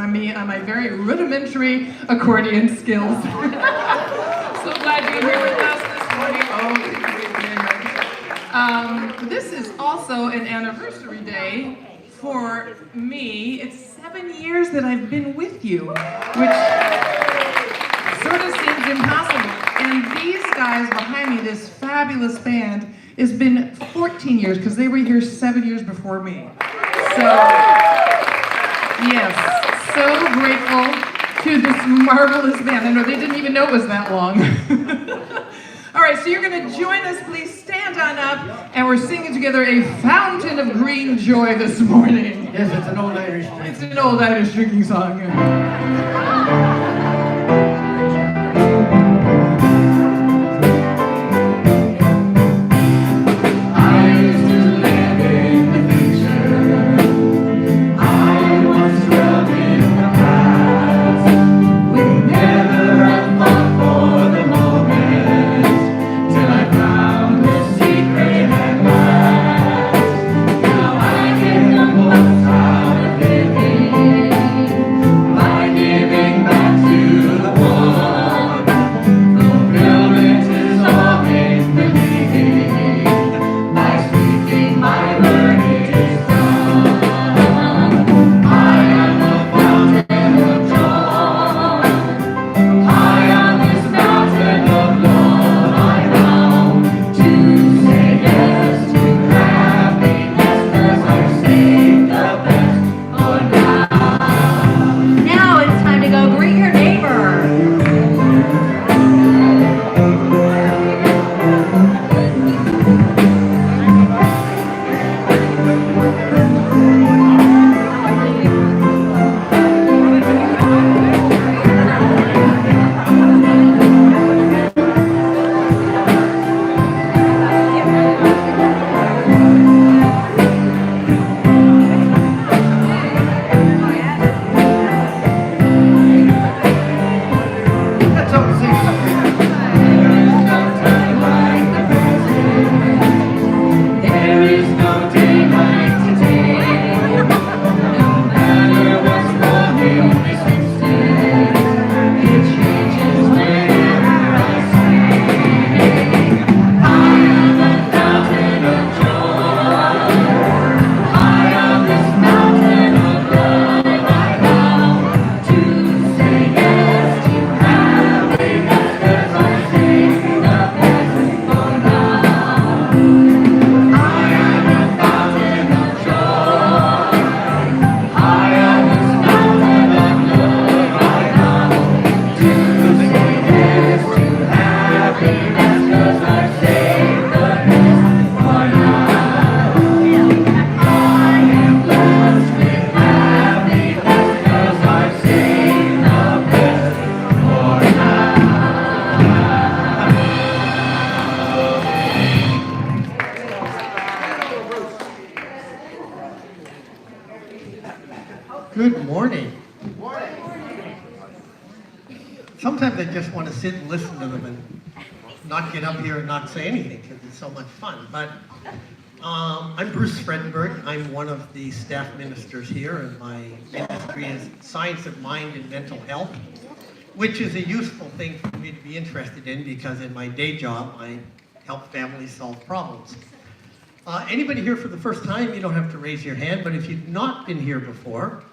me on my very rudimentary accordion skills. So glad you're here with us this morning. Oh, thank you very much. This is also an anniversary day for me. It's 7 years that I've been with you, which sort of seems impossible. And these guys behind me, this fabulous band, has been 14 years because they were here 7 years before me. So, yes, so grateful to this marvelous band. I know they didn't even know it was that long. All right, so you're going to join us. Please stand on up, and we're singing together a Fountain of Green Joy this morning. Yes, it's an old Irish drinking. It's an old Irish drinking song. Good morning. Sometimes I just want to sit and listen to them and not get up here and not say anything because it's so much fun. But I'm Bruce Fredenberg. I'm one of the staff ministers here, and my ministry is Science of Mind and Mental Health, which is a useful thing for me to be interested in because in my day job, I help families solve problems. Anybody here for the first time, you don't have to raise your hand, but if you've not been here before,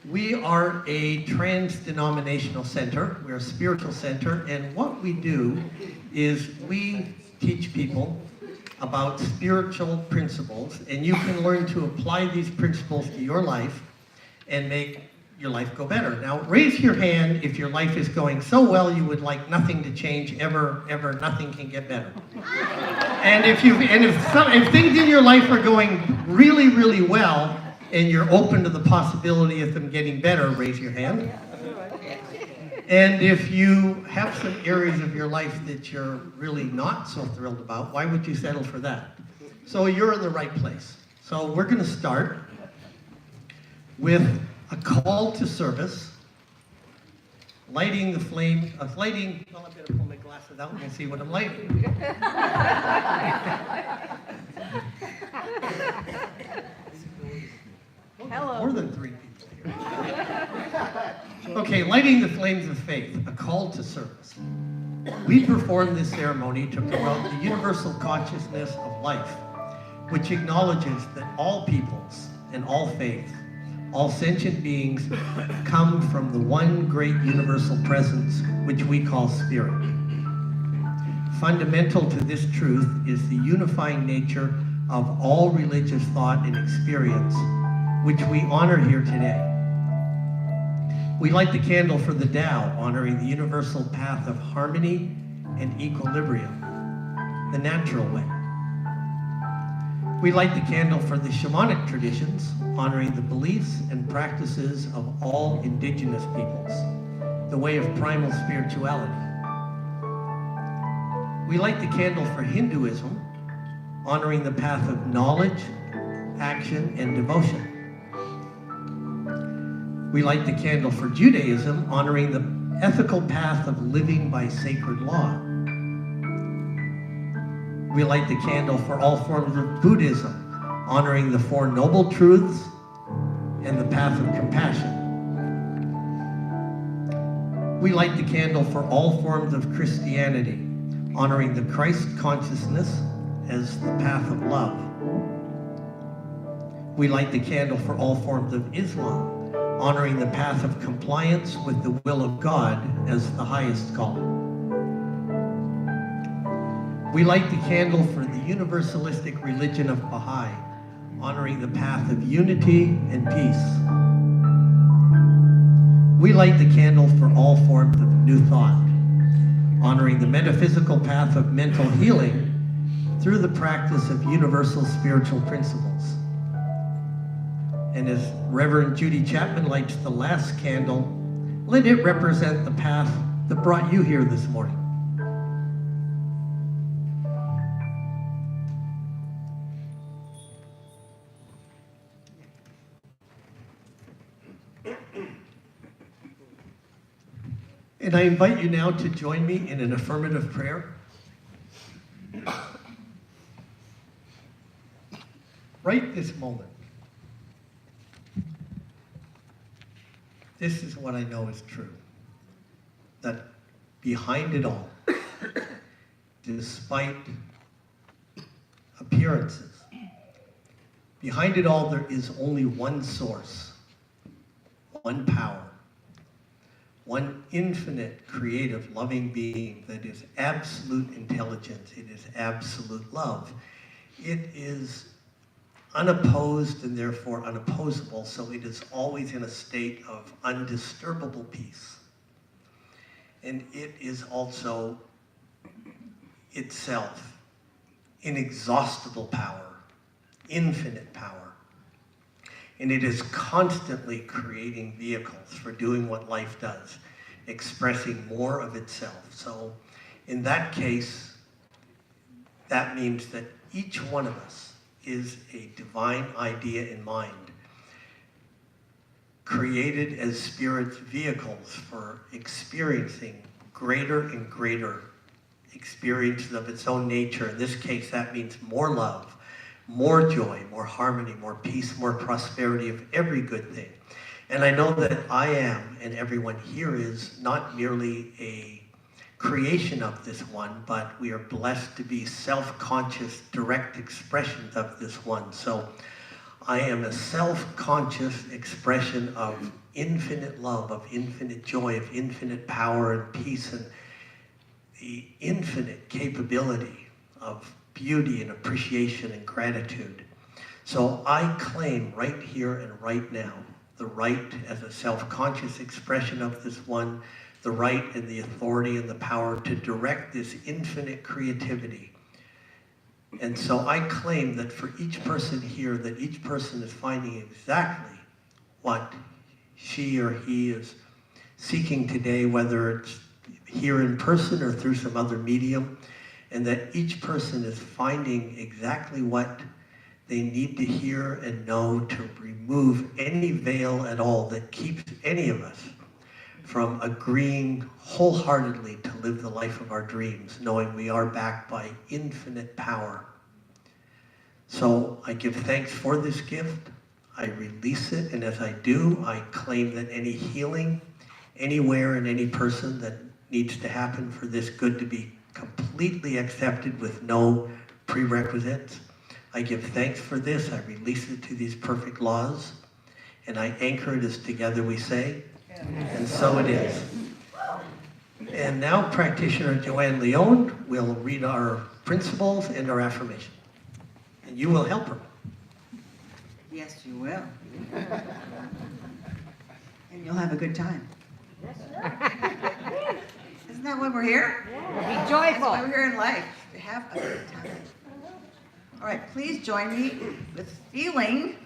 we are a trans-denominational center. We're a spiritual center, and what we do is we teach people about spiritual principles, and you can learn to apply these principles to your life and make your life go better. Now, raise your hand if your life is going so well you would like nothing to change ever, nothing can get better. And if things in your life are going really, really well, and you're open to the possibility of them getting better, raise your hand. And if you have some areas of your life that you're really not so thrilled about, why would you settle for that? So you're in the right place. So we're going to start with a call to service, lighting the flame, well, I'm going to pull my glasses out and see what I'm lighting. Hello. More than 3 people here. Okay, lighting the flames of faith, a call to service. We perform this ceremony to promote the universal consciousness of life, which acknowledges that all peoples and all faiths, all sentient beings come from the one great universal presence, which we call spirit. Fundamental to this truth is the unifying nature of all religious thought and experience, which we honor here today. We light the candle for the Tao, honoring the universal path of harmony and equilibrium, the natural way. We light the candle for the shamanic traditions, honoring the beliefs and practices of all indigenous peoples, the way of primal spirituality. We light the candle for Hinduism, honoring the path of knowledge, action, and devotion. We light the candle for Judaism, honoring the ethical path of living by sacred law. We light the candle for all forms of Buddhism, honoring the Four Noble Truths and the path of compassion. We light the candle for all forms of Christianity, honoring the Christ consciousness as the path of love. We light the candle for all forms of Islam, honoring the path of compliance with the will of God as the highest calling. We light the candle for the universalistic religion of Baha'i, honoring the path of unity and peace. We light the candle for all forms of New Thought, honoring the metaphysical path of mental healing through the practice of universal spiritual principles. And as Reverend Judy Chapman lights the last candle, let it represent the path that brought you here this morning. And I invite you now to join me in an affirmative prayer. Right this moment, this is what I know is true, that behind it all, despite appearances, behind it all there is only one source, one power, one infinite, creative, loving being that is absolute intelligence. It is absolute love. It is unopposed and therefore unopposable, so it is always in a state of undisturbable peace. And it is also itself inexhaustible power, infinite power. And it is constantly creating vehicles for doing what life does, expressing more of itself. So in that case, that means that each one of us is a divine idea in mind, created as spirit's vehicles for experiencing greater and greater experiences of its own nature. In this case, that means more love, more joy, more harmony, more peace, more prosperity of every good thing. And I know that I am, and everyone here is, not merely a creation of this one, but we are blessed to be self-conscious, direct expressions of this one. So I am a self-conscious expression of infinite love, of infinite joy, of infinite power and peace, and the infinite capability of beauty and appreciation and gratitude. So I claim right here and right now the right as a self-conscious expression of this one, the right and the authority and the power to direct this infinite creativity. And so I claim that for each person here, that each person is finding exactly what she or he is seeking today, whether it's here in person or through some other medium, and that each person is finding exactly what they need to hear and know to remove any veil at all that keeps any of us from agreeing wholeheartedly to live the life of our dreams, knowing we are backed by infinite power. So I give thanks for this gift. I release it, and as I do, I claim that any healing anywhere in any person that needs to happen for this good to be completely accepted with no prerequisites. I give thanks for this. I release it to these perfect laws, and I anchor it as together we say, and so it is. And now practitioner Joanne Leone will read our principles and our affirmation. And you will help her. Yes, you will. And you'll have a good time. Isn't that why we're here? Be That's joyful. why we're here in life, to have a good time. All right, please join me with feeling,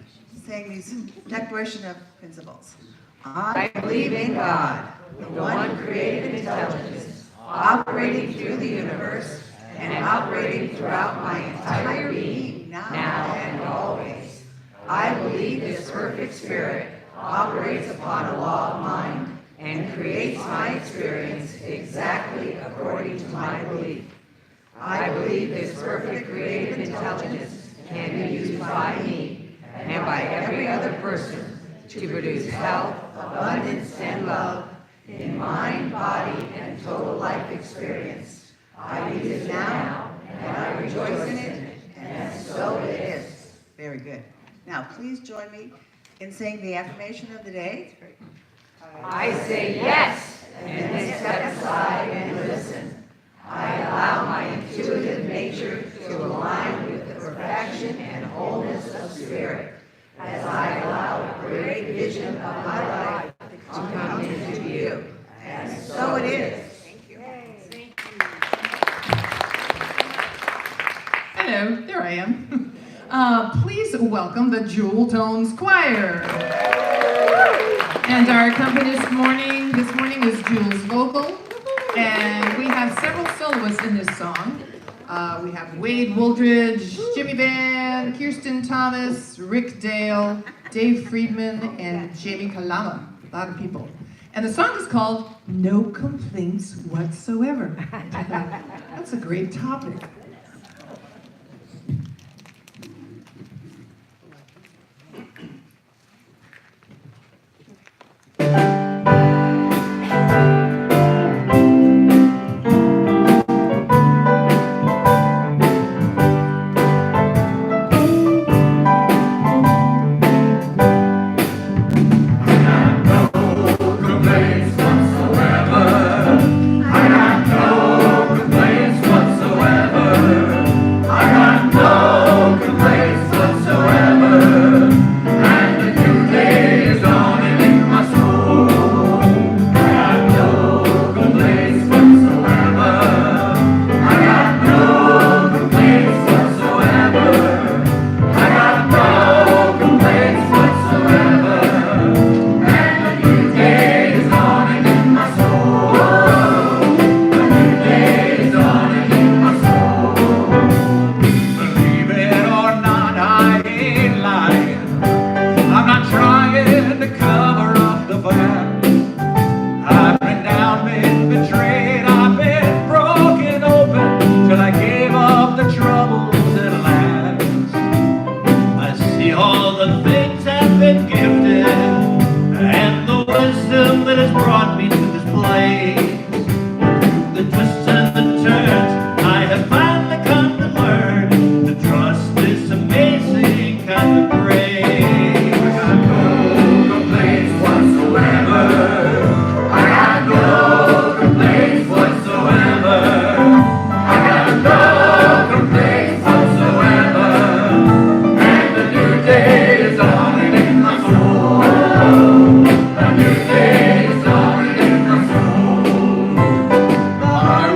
saying these declaration of principles. I believe in God, the one creative intelligence, operating through the universe and operating throughout my entire being, now and always. I believe this perfect spirit operates upon a law of mind and creates my experience exactly according to my belief. I believe this perfect creative intelligence can be used by me and by every other person to produce health, abundance, and love in mind, body, and total life experience. I use it now, and I rejoice in it, and so it is. Very good. Now, please join me in saying the affirmation of the day. I say yes, and then step aside and listen. I allow my intuitive nature to align with the perfection and wholeness of spirit as I allow a great vision of my life to come into view. And so it is. Thank you. Hello, there I am. Please welcome the Jewel Tones Choir. And our accompanist this morning is Jules Vogel. And we have several soloists in this song. We have Wade Wooldridge, Jimmy Van, Kirsten Thomas, Rick Dale, Dave Friedman, and Jamie Kalama. A lot of people. And the song is called No Complaints Whatsoever. That's a great topic. I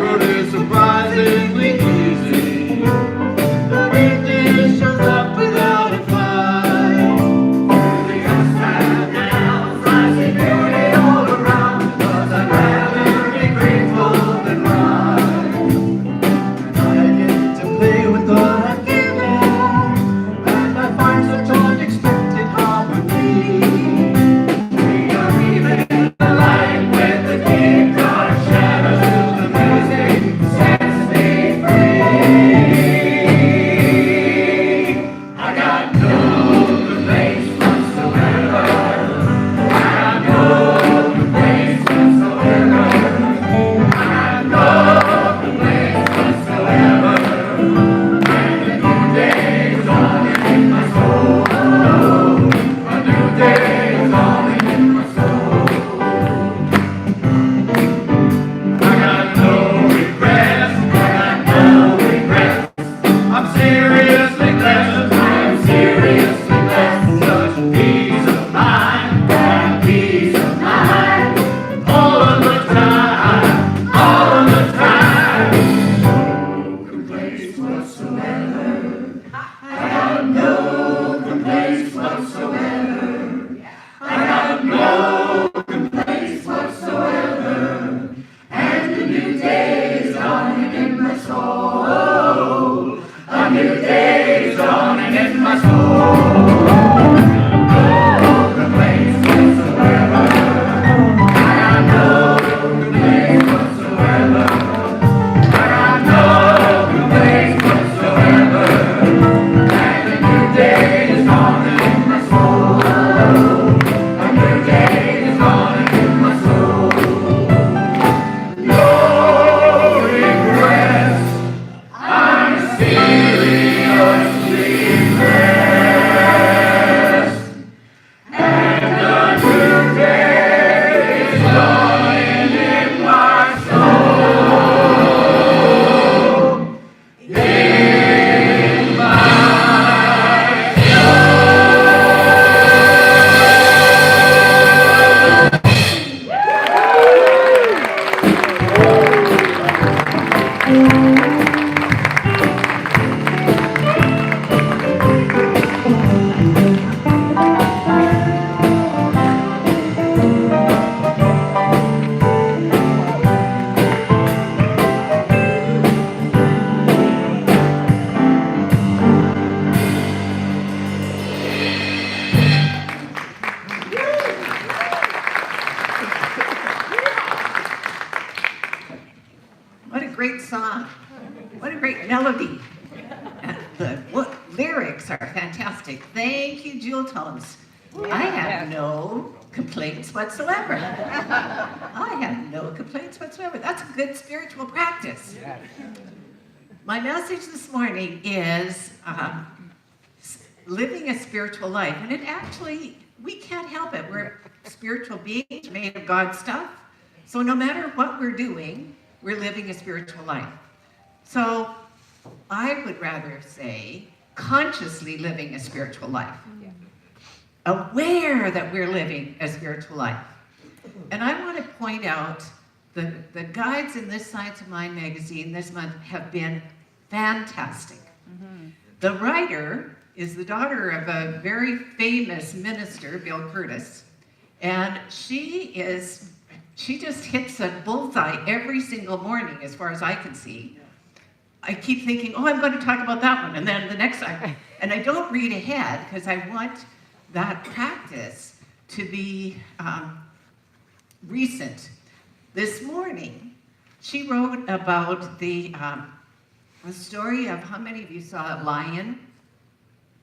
great song. What a great melody. What lyrics are fantastic. Thank you, Jewel Tones. I have no complaints whatsoever. I have no complaints whatsoever. That's a good spiritual practice. My message this morning is living a spiritual life. And it actually, we can't help it. We're spiritual beings made of God's stuff. So no matter what we're doing, we're living a spiritual life. So I would rather say consciously living a spiritual life. Aware that we're living a spiritual life. And I want to point out the guides in this Science of Mind magazine this month have been fantastic. The writer is the daughter of a very famous minister, Bill Curtis, and she just hits a bullseye every single morning as far as I can see. I keep thinking, oh, I'm going to talk about that one, and then the next time. And I don't read ahead because I want that practice to be recent. This morning, she wrote about the story of, how many of you saw Lion?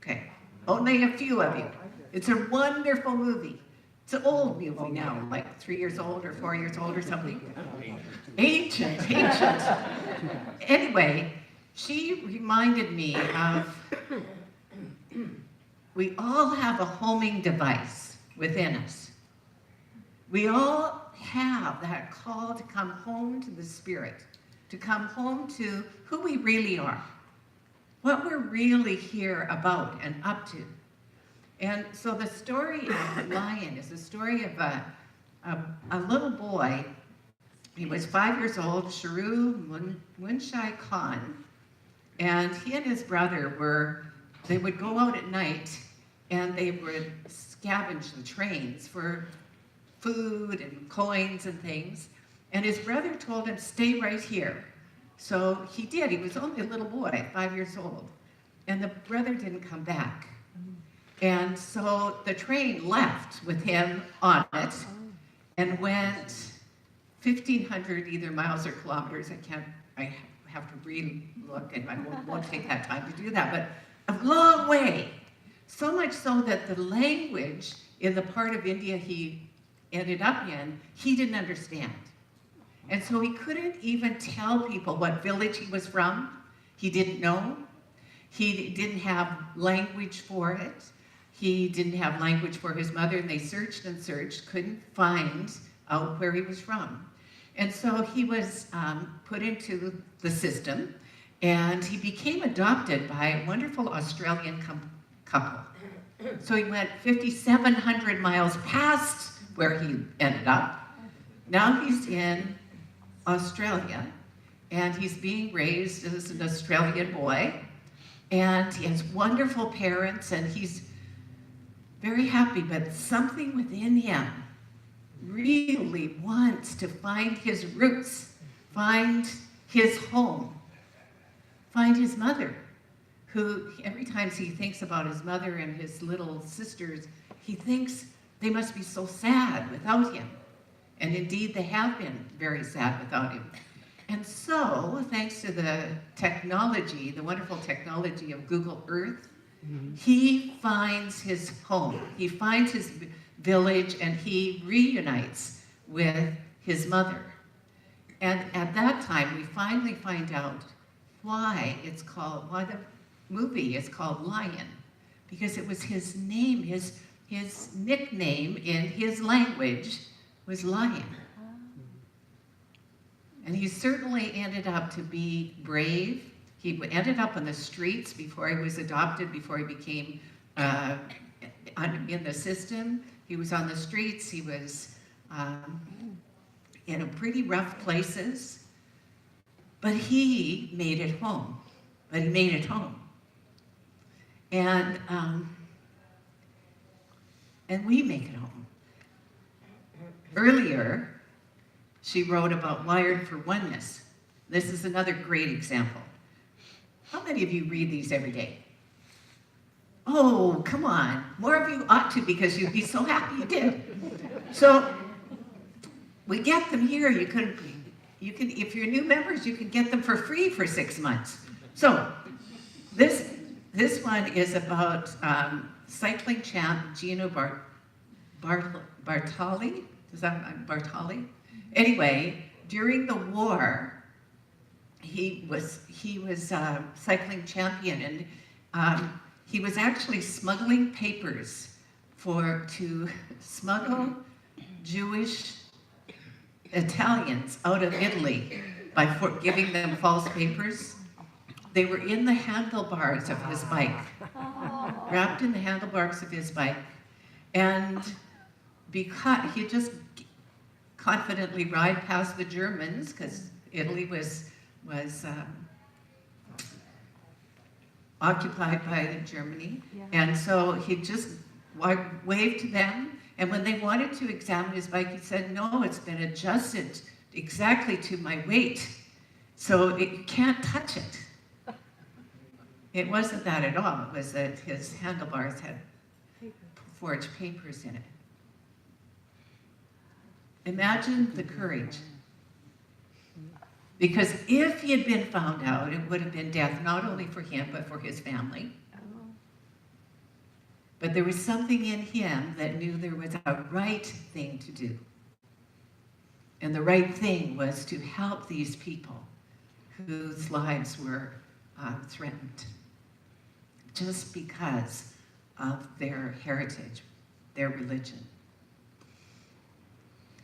Okay, only a few of you. It's a wonderful movie. It's an old movie now, like 3 years old or 4 years old or something. Ancient. Anyway, she reminded me of, we all have a homing device within us. We all have that call to come home to the Spirit, to come home to who we really are, what we're really here about and up to. And so the story of the Lion is the story of a little boy. He was 5 years old, Sharu Munshai Khan, and he and his brother they would go out at night and they would scavenge the trains for food and coins and things. And his brother told him, stay right here. So he did. He was only a little boy, 5 years old. And the brother didn't come back. And so the train left with him on it and went 1,500 either miles or kilometers. I have to really look, and I won't take that time to do that, but a long way. So much so that the language in the part of India he ended up in, he didn't understand. And so he couldn't even tell people what village he was from. He didn't know. He didn't have language for it. He didn't have language for his mother, and they searched and searched, couldn't find out where he was from. And so he was put into the system, and he became adopted by a wonderful Australian couple. So he went 5,700 miles past where he ended up. Now he's in Australia, and he's being raised as an Australian boy, and he has wonderful parents, and he's very happy, but something within him really wants to find his roots, find his home, find his mother, who every time he thinks about his mother and his little sisters, he thinks they must be so sad without him. And indeed, they have been very sad without him. And so, thanks to the technology, the wonderful technology of Google Earth, he finds his home. He finds his village, and he reunites with his mother. And at that time, we finally find out why the movie is called Lion. Because it was his name, his nickname in his language was Lion. And he certainly ended up to be brave. He ended up on the streets before he was adopted, before he became in the system. He was on the streets. He was in pretty rough places. But he made it home. And we make it home. Earlier, she wrote about Wired for Oneness. This is another great example. How many of you read these every day? Oh, come on. More of you ought to, because you'd be so happy you did. So we get them here. you can, if you're new members, you can get them for free for 6 months. So this one is about cycling champ Gino Bartali. Is that Bartali? Anyway, during the war, he was cycling champion, and he was actually smuggling papers to smuggle Jewish Italians out of Italy by giving them false papers. They were in the handlebars of his bike, wrapped in the handlebars of his bike, and because he just confidently ride past the Germans, because Italy was occupied by Germany, and so he just waved to them, and when they wanted to examine his bike, he said, no, it's been adjusted exactly to my weight, so you can't touch it. It wasn't that at all. It was that his handlebars had forged papers in it. Imagine the courage. Because if he had been found out, it would have been death, not only for him, but for his family. But there was something in him that knew there was a right thing to do. And the right thing was to help these people whose lives were threatened just because of their heritage, their religion.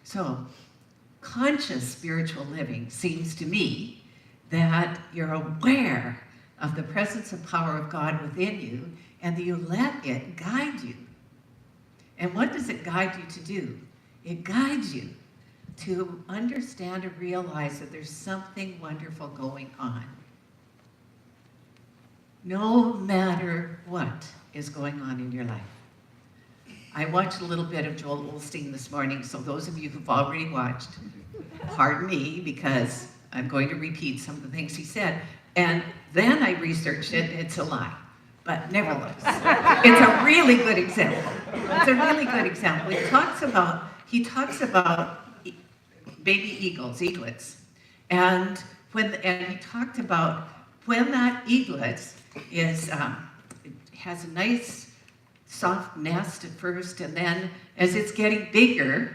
So, conscious spiritual living seems to me that you're aware of the presence and power of God within you, and that you let it guide you. And what does it guide you to do? It guides you to understand and realize that there's something wonderful going on. No matter what is going on in your life. I watched a little bit of Joel Osteen this morning, so those of you who've already watched, pardon me, because I'm going to repeat some of the things he said. And then I researched it, it's a lie. But nevertheless, it's a really good example. It's a really good example. He talks about baby eaglets. And he talked about when that eaglet has a nice soft nest at first, and then as it's getting bigger,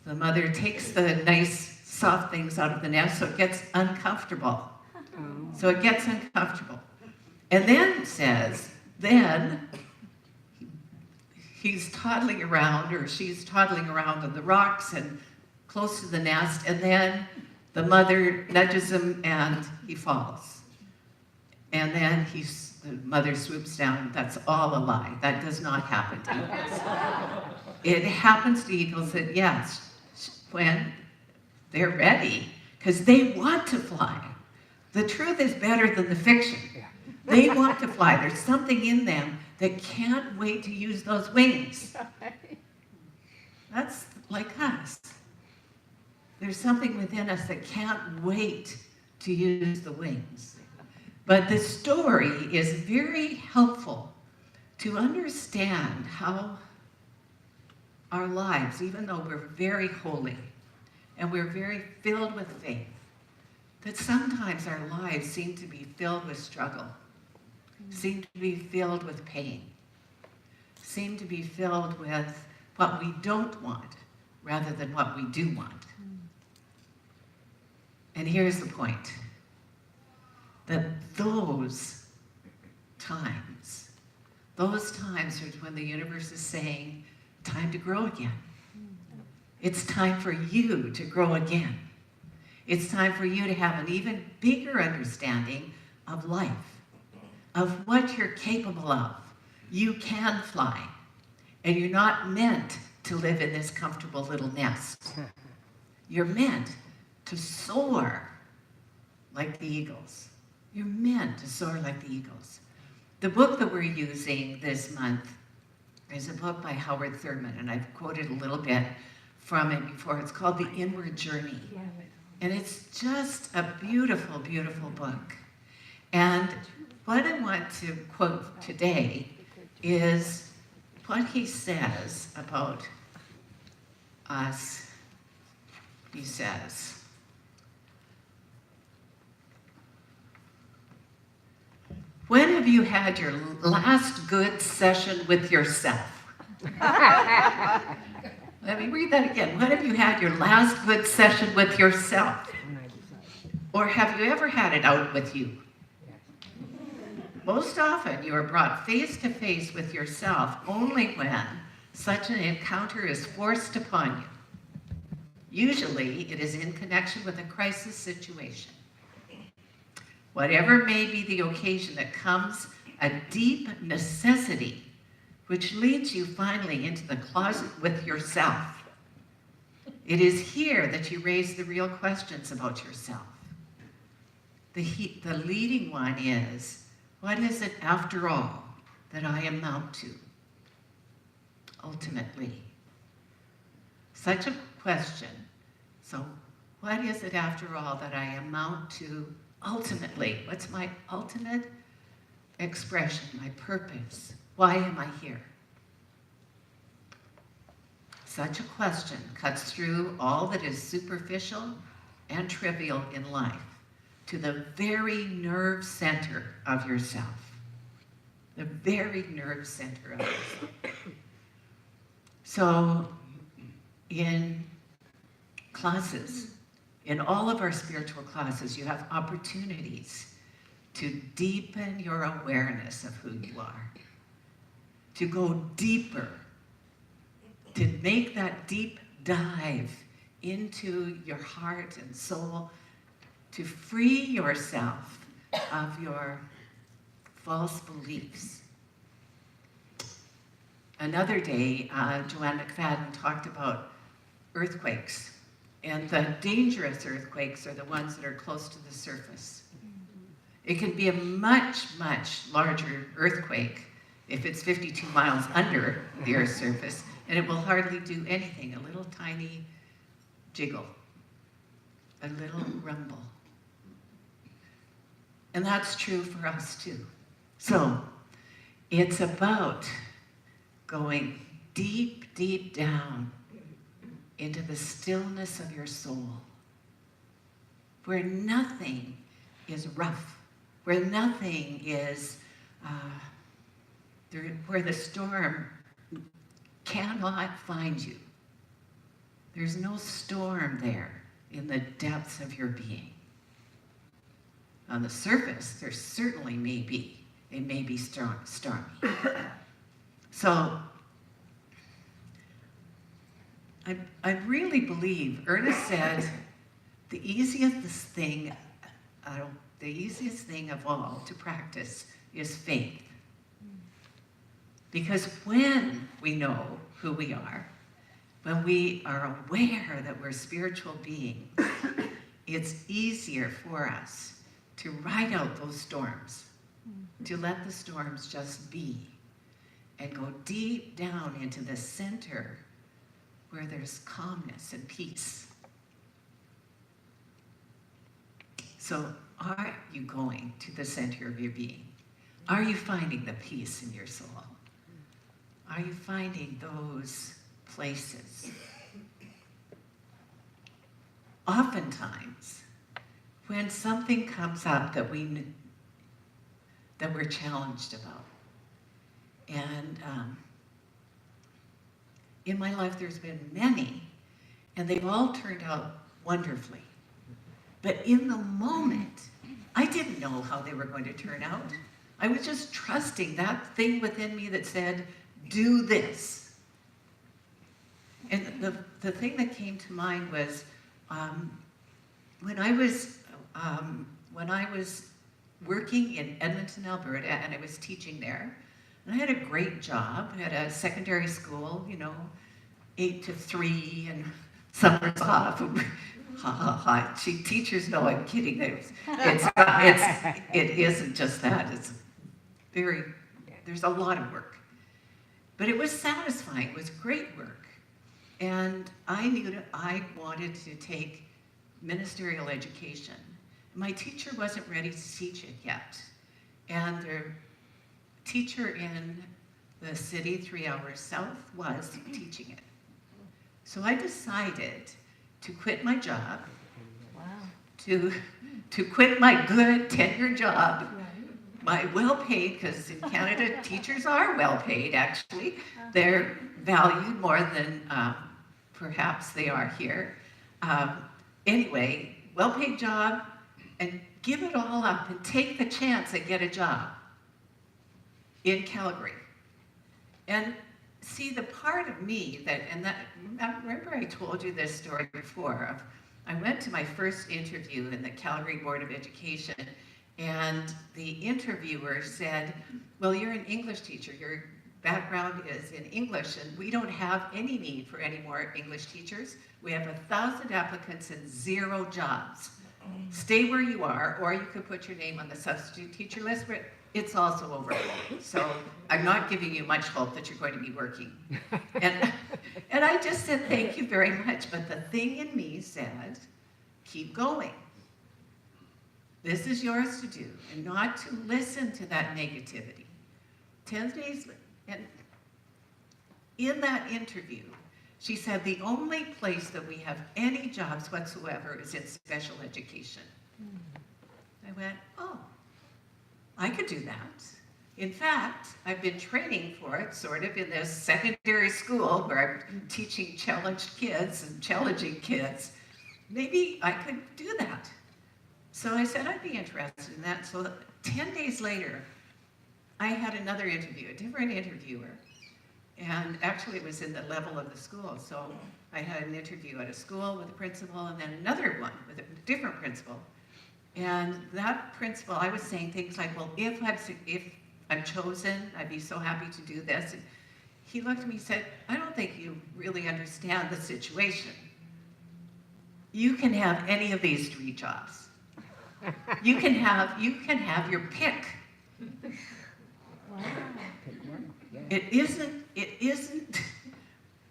the mother takes the nice soft things out of the nest, so it gets uncomfortable. So it gets uncomfortable. And then says, he's toddling around, or she's toddling around on the rocks and close to the nest, and then the mother nudges him and he falls. And then the mother swoops down. That's all a lie. That does not happen to eagles. It happens to eagles that, yes, when they're ready, because they want to fly. The truth is better than the fiction. They want to fly. There's something in them that can't wait to use those wings. That's like us. There's something within us that can't wait to use the wings. But the story is very helpful to understand how our lives, even though we're very holy and we're very filled with faith, that sometimes our lives seem to be filled with struggle, seem to be filled with pain, seem to be filled with what we don't want rather than what we do want. And here's the point, that those times are when the universe is saying, time to grow again. It's time for you to grow again. It's time for you to have an even bigger understanding of life, of what you're capable of. You can fly, and you're not meant to live in this comfortable little nest. You're meant to soar like the eagles. You're meant to soar like the eagles. The book that we're using this month is a book by Howard Thurman, and I've quoted a little bit from it before. It's called The Inward Journey. And it's just a beautiful, beautiful book. And what I want to quote today is what he says about us. He says, have you had your last good session with yourself? Let me read that again. When have you had your last good session with yourself? Or have you ever had it out with you? Most often, you are brought face to face with yourself only when such an encounter is forced upon you. Usually, it is in connection with a crisis situation. Whatever may be the occasion, that comes a deep necessity which leads you finally into the closet with yourself. It is here that you raise the real questions about yourself. The leading one is, what is it after all that I amount to? Ultimately. Such a question. So, what is it after all that I amount to ultimately? What's my ultimate expression, my purpose? Why am I here? Such a question cuts through all that is superficial and trivial in life to the very nerve center of yourself. The very nerve center of yourself. So, in classes, in all of our spiritual classes, you have opportunities to deepen your awareness of who you are, to go deeper, to make that deep dive into your heart and soul, to free yourself of your false beliefs. Another day, Joanne McFadden talked about earthquakes, and the dangerous earthquakes are the ones that are close to the surface. It can be a much, much larger earthquake if it's 52 miles under the Earth's surface, and it will hardly do anything, a little tiny jiggle, a little rumble. And that's true for us too. So it's about going deep, deep down into the stillness of your soul, where nothing is rough, where nothing is, where the storm cannot find you. There's no storm there in the depths of your being. On the surface, there certainly may be. It may be stormy. So, I really believe, Ernest said, the easiest thing of all to practice is faith. Because when we know who we are, when we are aware that we're spiritual beings, it's easier for us to ride out those storms, to let the storms just be, and go deep down into the center where there's calmness and peace. So are you going to the center of your being? Are you finding the peace in your soul? Are you finding those places? Oftentimes, when something comes up that we're challenged about, and in my life there's been many, and they've all turned out wonderfully. But in the moment, I didn't know how they were going to turn out. I was just trusting that thing within me that said, do this. And the thing that came to mind was when I was working in Edmonton, Alberta, and I was teaching there, and I had a great job. I had a secondary school, 8 to 3, and summers off. Ha ha ha! Teachers know I'm kidding. It isn't just that. It's there's a lot of work. But it was satisfying. It was great work. And I knew that I wanted to take ministerial education. My teacher wasn't ready to teach it yet. And the teacher in the city 3 hours south was teaching it. So I decided to quit my job, to quit my good tenure job, by well paid, because in Canada, teachers are well paid, actually. They're valued more than perhaps they are here. Anyway, well paid job, and give it all up and take the chance and get a job in Calgary. And see, the part of me that, remember I told you this story before, I went to my first interview in the Calgary Board of Education, and the interviewer said, well, you're an English teacher, your background is in English, and we don't have any need for any more English teachers. We have 1,000 applicants and 0 jobs. Stay where you are, or you could put your name on the substitute teacher list, but it's also over. So I'm not giving you much hope that you're going to be working. And I just said, thank you very much. But the thing in me said, keep going. This is yours to do, and not to listen to that negativity. 10 days, and in that interview, she said the only place that we have any jobs whatsoever is in special education. I went, oh, I could do that. In fact, I've been training for it sort of in this secondary school where I'm teaching challenged kids and challenging kids. Maybe I could do that. So I said I'd be interested in that. So 10 days later, I had another interview, a different interviewer. And actually it was in the level of the school. So I had an interview at a school with a principal and then another one with a different principal. And that principal, I was saying things like, well, if I'm chosen, I'd be so happy to do this. And he looked at me and said, I don't think you really understand the situation. You can have any of these 3 jobs. You can have your pick. It isn't,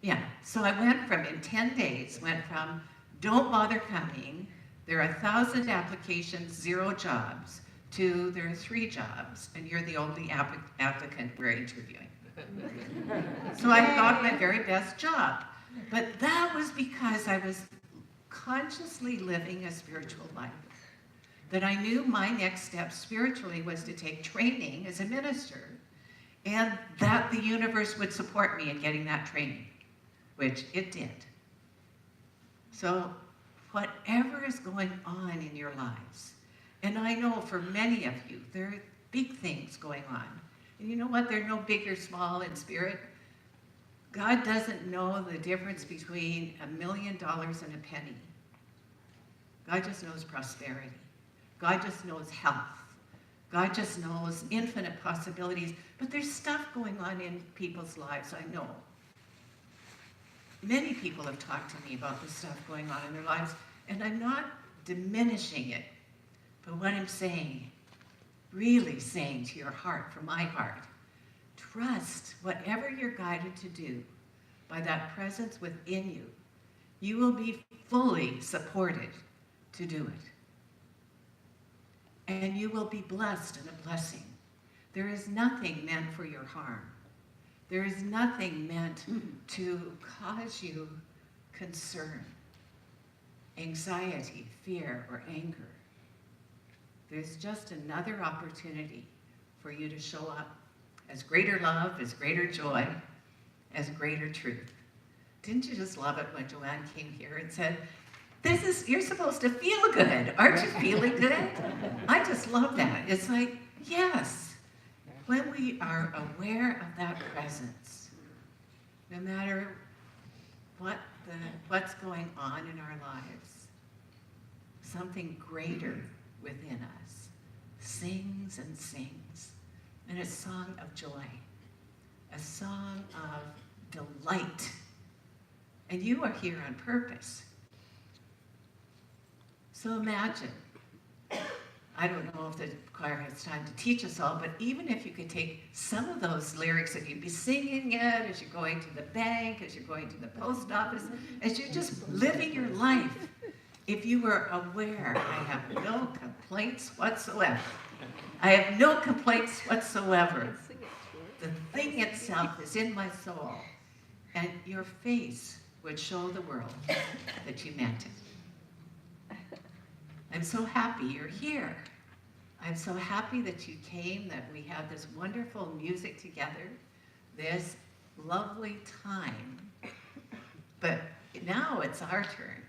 yeah. So I went from, in 10 days, don't bother coming, there are 1,000 applications, 0 jobs, to there are 3 jobs, and you're the only applicant we're interviewing. So I got my very best job. But that was because I was consciously living a spiritual life. That I knew my next step spiritually was to take training as a minister, and that the universe would support me in getting that training, which it did. So whatever is going on in your lives, and I know for many of you, there are big things going on. And you know what? They're no big or small in spirit. God doesn't know the difference between $1 million and a penny. God just knows prosperity. God just knows health. God just knows infinite possibilities. But there's stuff going on in people's lives, I know. Many people have talked to me about the stuff going on in their lives, and I'm not diminishing it. But what I'm saying, really saying to your heart, from my heart, trust whatever you're guided to do by that presence within you. You will be fully supported to do it. And you will be blessed and a blessing. There is nothing meant for your harm. There is nothing meant to cause you concern, anxiety, fear, or anger. There's just another opportunity for you to show up as greater love, as greater joy, as greater truth. Didn't you just love it when Joanne came here and said, you're supposed to feel good. Aren't you feeling good? I just love that. It's like, yes, when we are aware of that presence, no matter what's going on in our lives, something greater within us sings and sings. And a song of joy, a song of delight. And you are here on purpose. So imagine, I don't know if the choir has time to teach us all, but even if you could take some of those lyrics and you'd be singing it as you're going to the bank, as you're going to the post office, as you're just living your life, if you were aware, I have no complaints whatsoever. I have no complaints whatsoever. The thing itself is in my soul, and your face would show the world that you meant it. I'm so happy you're here. I'm so happy that you came, that we had this wonderful music together, this lovely time. But now it's our turn.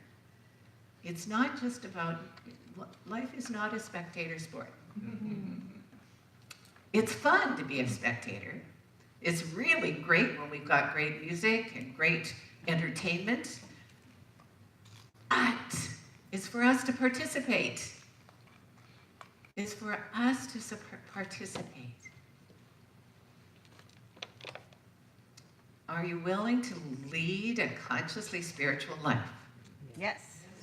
It's not just about, life is not a spectator sport. It's fun to be a spectator. It's really great when we've got great music and great entertainment. But it's for us to participate. It's for us to participate. Are you willing to lead a consciously spiritual life? Yes.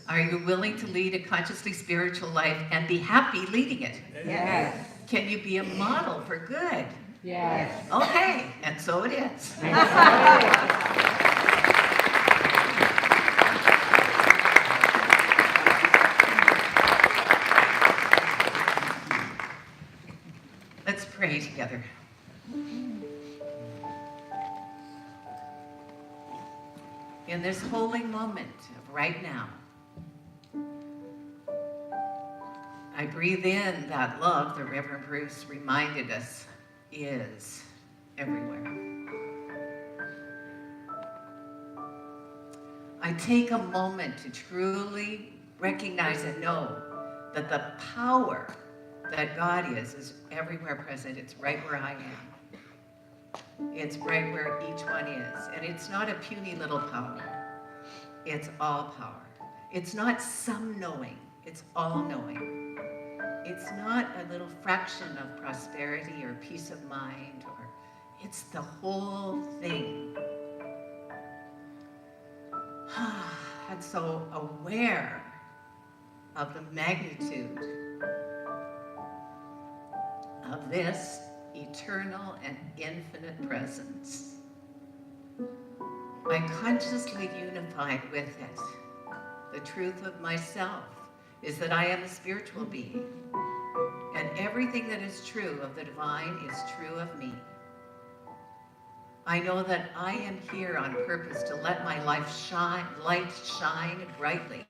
Are you willing to lead a consciously spiritual life and be happy leading it? Yes. Can you be a model for good? Yes. Okay, and so it is. Let's pray together. In this holy moment of right now, I breathe in that love that Reverend Bruce reminded us is everywhere. I take a moment to truly recognize and know that the power that God is everywhere present. It's right where I am. It's right where each one is. And it's not a puny little power. It's all power. It's not some knowing. It's all knowing. It's not a little fraction of prosperity or peace of mind, or it's the whole thing. And so aware of the magnitude of this eternal and infinite presence, I consciously unified with it. The truth of myself is that I am a spiritual being, and everything that is true of the divine is true of me. I know that I am here on purpose to let my light shine brightly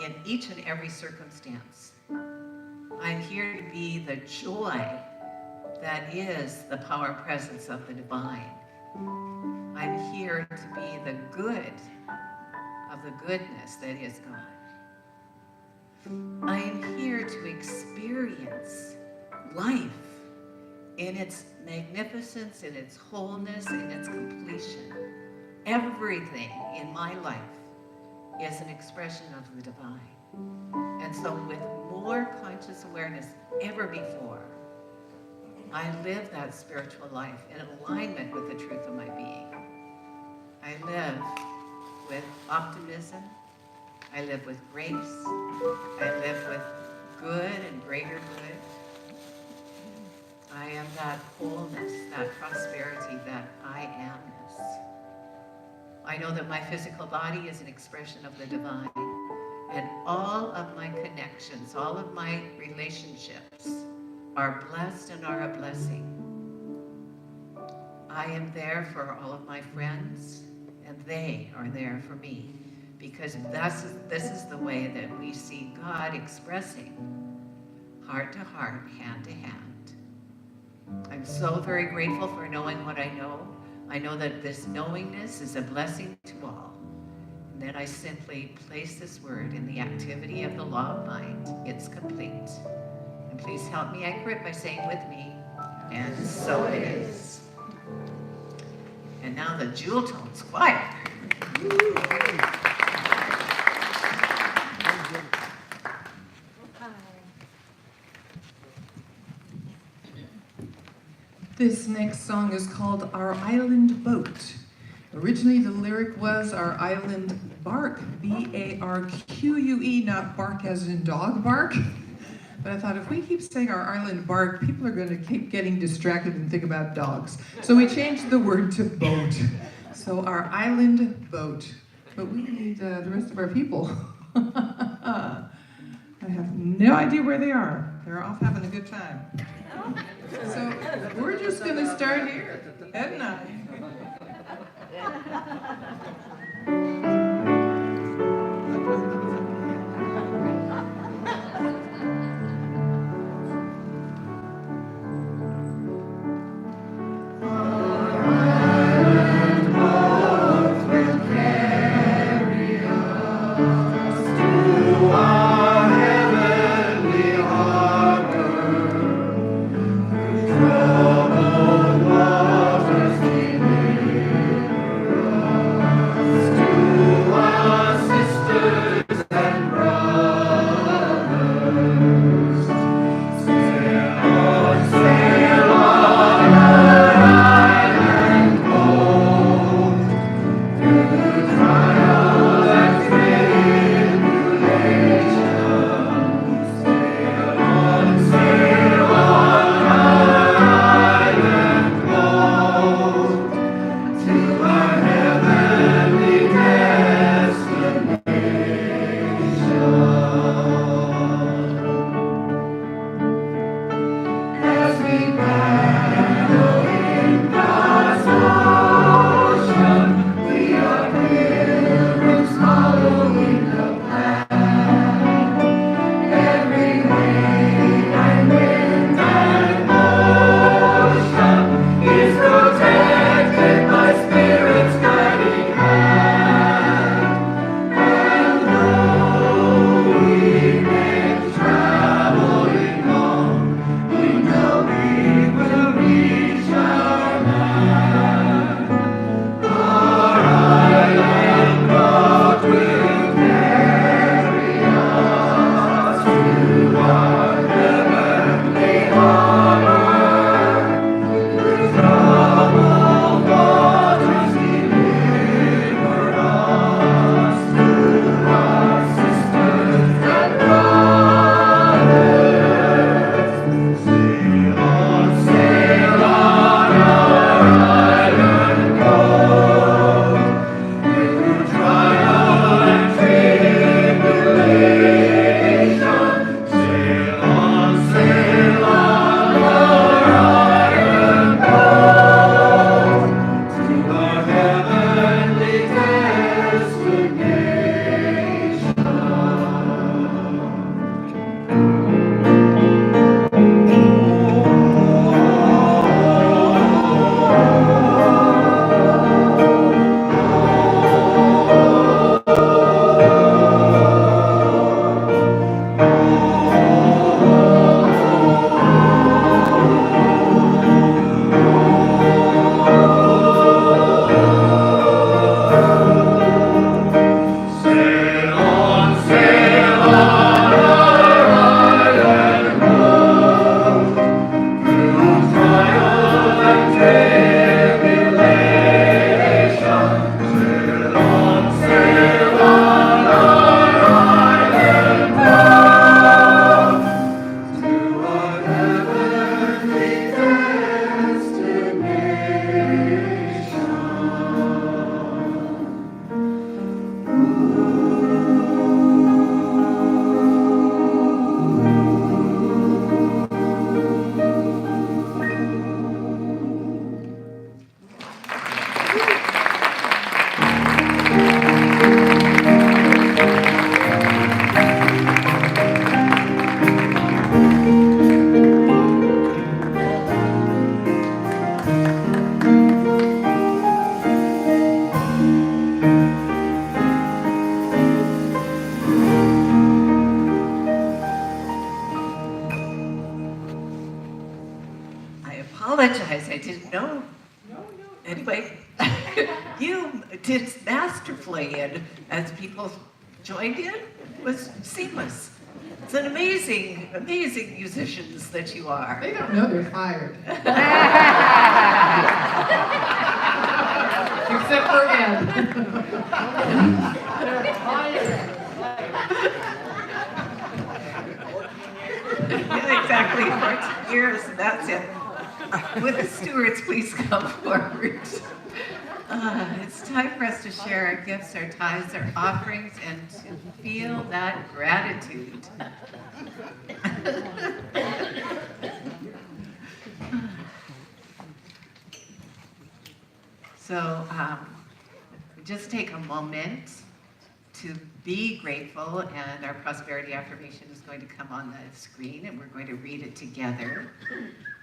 in each and every circumstance. I'm here to be the joy that is the power and presence of the divine. I'm here to be the good of the goodness that is God. I am here to experience life in its magnificence, in its wholeness, in its completion. Everything in my life is an expression of the divine. And so with more conscious awareness ever before, I live that spiritual life in alignment with the truth of my being. I live with optimism. I live with grace. I live with good and greater good. I am that wholeness, that prosperity, that I amness. I know that my physical body is an expression of the divine, and all of my connections, all of my relationships are blessed and are a blessing. I am there for all of my friends, and they are there for me, because this is the way that we see God expressing heart to heart, hand to hand. I'm so very grateful for knowing what I know. I know that this knowingness is a blessing to all, and that I simply place this word in the activity of the law of mind. It's complete. And please help me anchor it by saying with me, and so it is. And now the jewel tones choir. This next song is called Our Island Boat. Originally the lyric was Our Island Barque, B-A-R-Q-U-E, not bark as in dog bark. But I thought if we keep saying Our Island Barque, people are going to keep getting distracted and think about dogs. So we changed the word to boat. So Our Island Boat. But we need the rest of our people. I have no idea where they are. They're off having a good time. So we're just going to start here, Ed and I. apologize, I didn't know. Anyway, you did masterfully, and as people joined in, it was seamless. It's an amazing, amazing musicians that you are. They don't know they're fired. Except for Ed. Yeah, exactly, 14 years, and that's it. Would the stewards please come forward? It's time for us to share our gifts, our tithes, our offerings, and to feel that gratitude. So just take a moment to be grateful, and our prosperity affirmation is going to come on the screen, and we're going to read it together.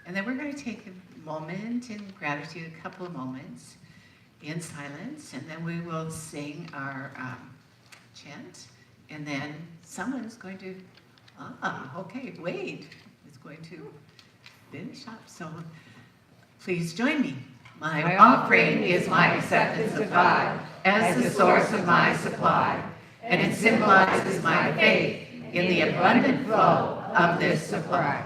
And then we're going to take a moment in gratitude, a couple of moments in silence, and then we will sing our chant, and then someone's going to, okay, Wade is going to finish up. So please join me. My offering is my acceptance of God as the source of my supply, and it symbolizes my faith in the abundant flow of this supply.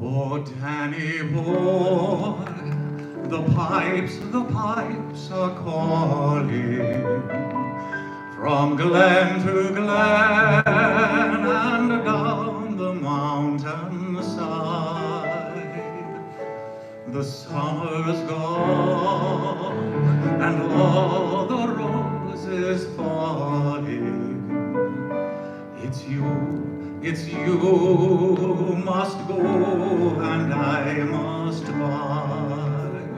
Oh, Danny boy, the pipes are calling from glen to glen and down the mountainside. The summer's gone and all the roses falling. It's you must go and I must bide.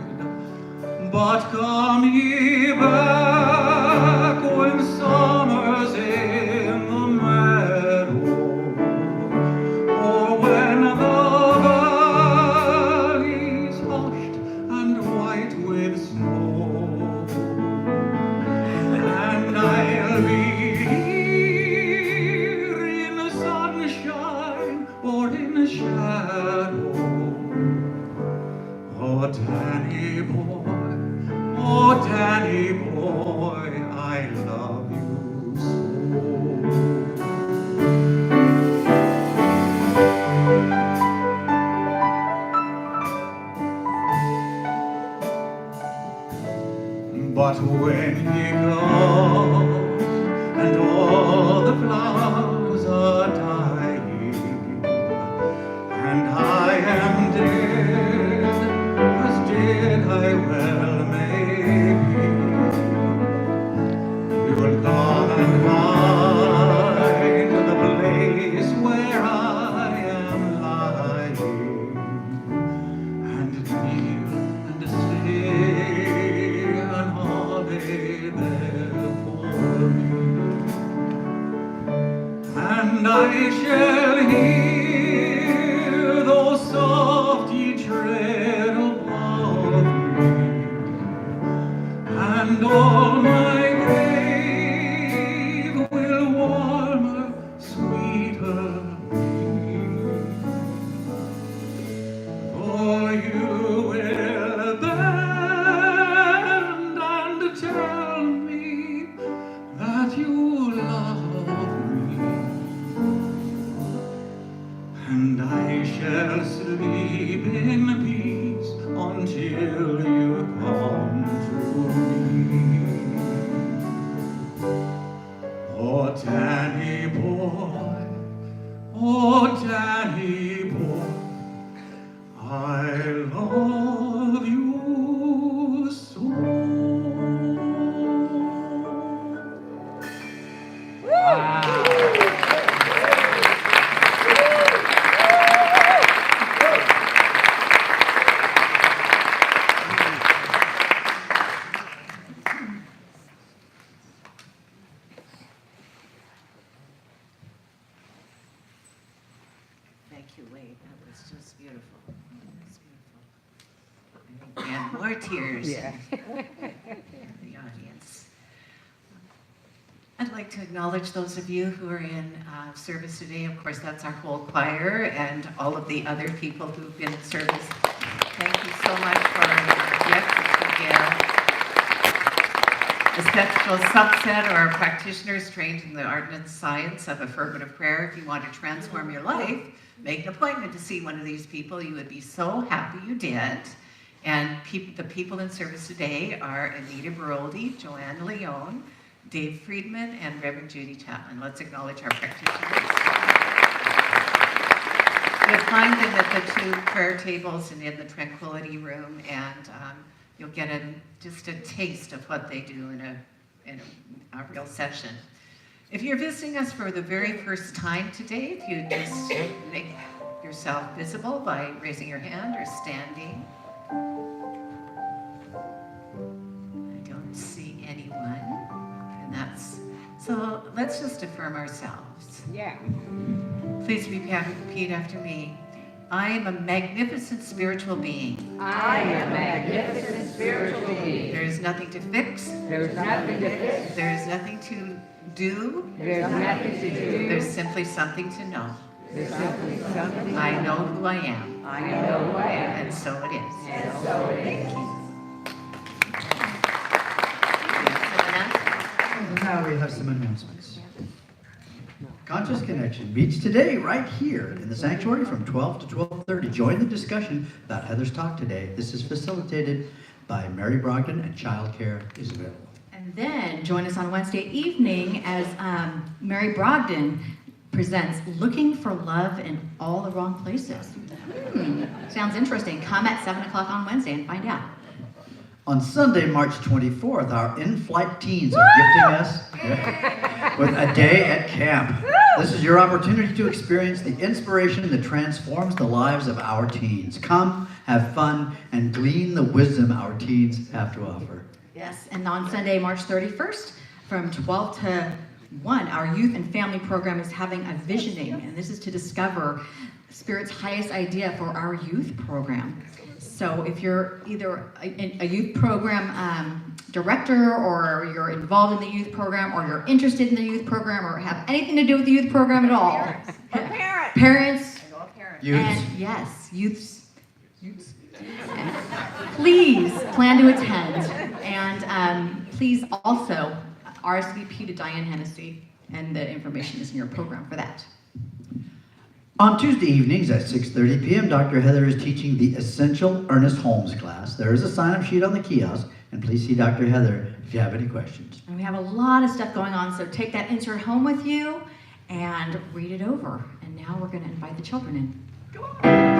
But come ye back when summer's in the meadow, you'll come and find the place where I am lying, and kneel and say an Ave there for me. And I shall hear those soft ye tread above me, and all my grave will warmer, sweeter be. For you will bend and tell me that you love me, and I shall sleep in peace until you come to me. Oh, Danny boy, oh, Danny boy, I love you so. Thank you, Wade. That was just beautiful. That was beautiful. And more tears in the audience. I'd like to acknowledge those of you who are in service today. Of course, that's our whole choir and all of the other people who've been in service. Thank you so much for your gifts that you give. A special subset are our practitioners trained in the art and science of affirmative prayer. If you want to transform your life, make an appointment to see one of these people. You would be so happy you did. And the people in service today are Anita Baroldi, Joanne Leone, Dave Friedman, and Reverend Judy Chapman. Let's acknowledge our practitioners. You'll find them at the two prayer tables and in the Tranquility Room, and you'll get just a taste of what they do in a real session. If you're visiting us for the very first time today, if you just make yourself visible by raising your hand or standing. I don't see anyone, and so let's just affirm ourselves. Yeah. Please repeat after me. I am a magnificent spiritual being. I am a magnificent spiritual being. There is nothing to fix. There's nothing to fix. There is nothing to do. There's nothing to do. There's simply something to know. There's simply something. I know who I am. I know who I am. And so it is. And so it is. And now we have some announcements. Conscious Connection meets today right here in the sanctuary from 12 to 12:30. Join the discussion about Heather's talk today. This is facilitated by Mary Brogdon, and childcare is available. And then join us on Wednesday evening as Mary Brogdon presents Looking for Love in All the Wrong Places. Sounds interesting. Come at 7 o'clock on Wednesday and find out. On Sunday, March 24th, our in-flight teens are gifting us with a day at camp. This is your opportunity to experience the inspiration that transforms the lives of our teens. Come, have fun, and glean the wisdom our teens have to offer. Yes, and on Sunday, March 31st, from 12 to 1, our youth and family program is having a visioning, and this is to discover Spirit's highest idea for our youth program. So if you're either a youth program director, or you're involved in the youth program, or you're interested in the youth program, or have anything to do with the youth program at all. Parents. Youths. And yes, youths. And please plan to attend. And please also RSVP to Diane Hennessy, and the information is in your program for that. On Tuesday evenings at 6:30 p.m., Dr. Heather is teaching the Essential Ernest Holmes class. There is a sign-up sheet on the kiosk, and please see Dr. Heather if you have any questions. And we have a lot of stuff going on, so take that insert home with you and read it over. And now we're going to invite the children in. Come on.